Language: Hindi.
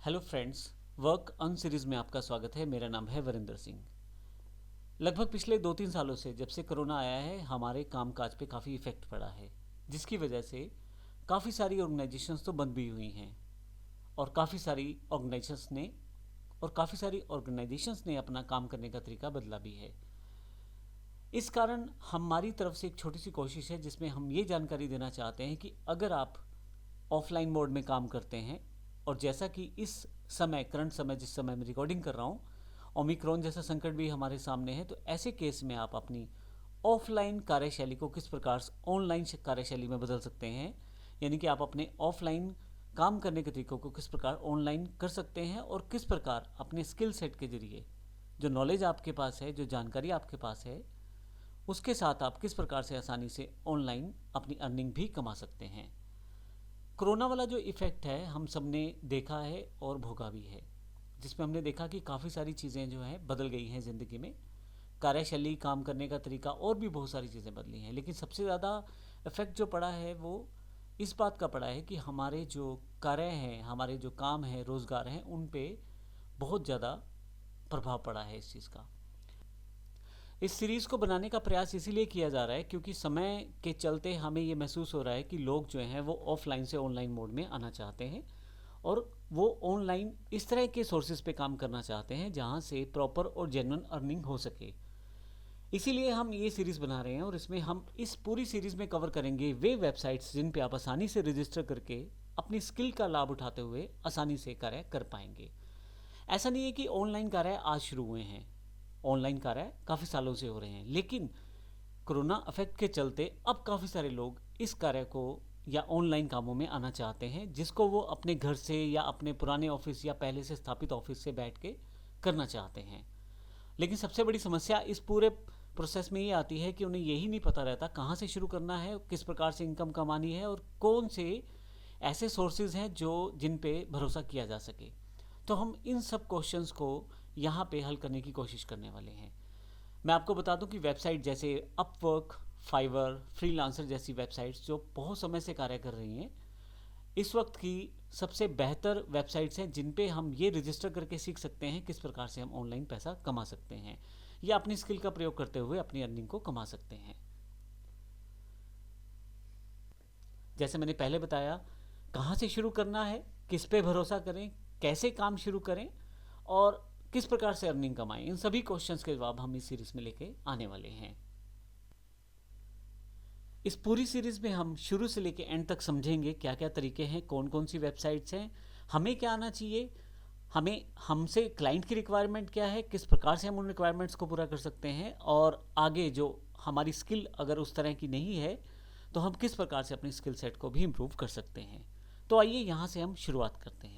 Hello friends, work on series में आपका स्वागत है। मेरा नाम है वरिंदर सिंह। लगभग पिछले 2-3 सालों से जब से कोरोना आया है हमारे कामकाज पे काफ़ी इफ़ेक्ट पड़ा है, जिसकी वजह से काफ़ी सारी ऑर्गेनाइजेशंस तो बंद भी हुई हैं और काफ़ी सारी ऑर्गेनाइजेशंस ने अपना काम करने का तरीका बदला भी है। इस कारण हमारी तरफ से एक छोटी सी कोशिश है जिसमें हम ये जानकारी देना चाहते हैं कि अगर आप ऑफलाइन मोड में काम करते हैं और जैसा कि इस समय करंट समय जिस समय मैं रिकॉर्डिंग कर रहा हूँ ओमिक्रॉन जैसा संकट भी हमारे सामने है, तो ऐसे केस में आप अपनी ऑफलाइन कार्यशैली को किस प्रकार से ऑनलाइन कार्यशैली में बदल सकते हैं, यानी कि आप अपने ऑफलाइन काम करने के तरीकों को किस प्रकार ऑनलाइन कर सकते हैं और किस प्रकार अपने स्किल सेट के जरिए जो नॉलेज आपके पास है, जो जानकारी आपके पास है, उसके साथ आप किस प्रकार से आसानी से ऑनलाइन अपनी अर्निंग भी कमा सकते हैं। कोरोना वाला जो इफ़ेक्ट है हम सब ने देखा है और भोगा भी है, जिसमें हमने देखा कि काफ़ी सारी चीज़ें जो हैं बदल गई हैं ज़िंदगी में। कार्यशैली, काम करने का तरीका और भी बहुत सारी चीज़ें बदली हैं, लेकिन सबसे ज़्यादा इफ़ेक्ट जो पड़ा है वो इस बात का पड़ा है कि हमारे जो कार्य हैं, हमारे जो काम हैं, रोज़गार हैं, उन पे बहुत ज़्यादा प्रभाव पड़ा है इस चीज़ का। इस सीरीज़ को बनाने का प्रयास इसीलिए किया जा रहा है क्योंकि समय के चलते हमें ये महसूस हो रहा है कि लोग जो हैं वो ऑफलाइन से ऑनलाइन मोड में आना चाहते हैं और वो ऑनलाइन इस तरह के सोर्सेज पे काम करना चाहते हैं जहाँ से प्रॉपर और जेन्युइन अर्निंग हो सके। इसीलिए हम ये सीरीज़ बना रहे हैं और इसमें हम इस पूरी सीरीज़ में कवर करेंगे वे वेबसाइट्स जिन पे आप आसानी से रजिस्टर करके अपनी स्किल का लाभ उठाते हुए आसानी से कार्य कर पाएंगे। ऐसा नहीं है कि ऑनलाइन कार्य आज शुरू हुए हैं, ऑनलाइन कार्य काफ़ी सालों से हो रहे हैं, लेकिन कोरोना अफेक्ट के चलते अब काफ़ी सारे लोग इस कार्य को या ऑनलाइन कामों में आना चाहते हैं जिसको वो अपने घर से या अपने पुराने ऑफिस या पहले से स्थापित ऑफिस से बैठ के करना चाहते हैं। लेकिन सबसे बड़ी समस्या इस पूरे प्रोसेस में ये आती है कि उन्हें यही नहीं पता रहता कहाँ से शुरू करना है, किस प्रकार से इनकम कमानी है और कौन से ऐसे सोर्सेज हैं जो जिन पे भरोसा किया जा सके। तो हम इन सब क्वेश्चंस को यहाँ पे हल करने की कोशिश करने वाले हैं। मैं आपको बता दूं कि वेबसाइट जैसे अपवर्क, फाइवर, फ्रीलांसर जैसी वेबसाइट्स जो बहुत समय से कार्य कर रही हैं, इस वक्त की सबसे बेहतर वेबसाइट्स हैं जिन पे हम ये रजिस्टर करके सीख सकते हैं किस प्रकार से हम ऑनलाइन पैसा कमा सकते हैं या अपनी स्किल का प्रयोग करते हुए अपनी अर्निंग को कमा सकते हैं। जैसे मैंने पहले बताया, कहाँ से शुरू करना है, किस पे भरोसा करें, कैसे काम शुरू करें और किस प्रकार से अर्निंग कमाएं, इन सभी क्वेश्चंस के जवाब हम इस सीरीज में लेके आने वाले हैं। इस पूरी सीरीज में हम शुरू से लेके एंड तक समझेंगे क्या क्या तरीके हैं, कौन कौन सी वेबसाइट्स हैं, हमें क्या आना चाहिए, हमें हमसे क्लाइंट की रिक्वायरमेंट क्या है, किस प्रकार से हम उन रिक्वायरमेंट्स को पूरा कर सकते हैं और आगे जो हमारी स्किल अगर उस तरह की नहीं है तो हम किस प्रकार से अपनी स्किल सेट को भी इम्प्रूव कर सकते हैं। तो आइए यहाँ से हम शुरुआत करते हैं।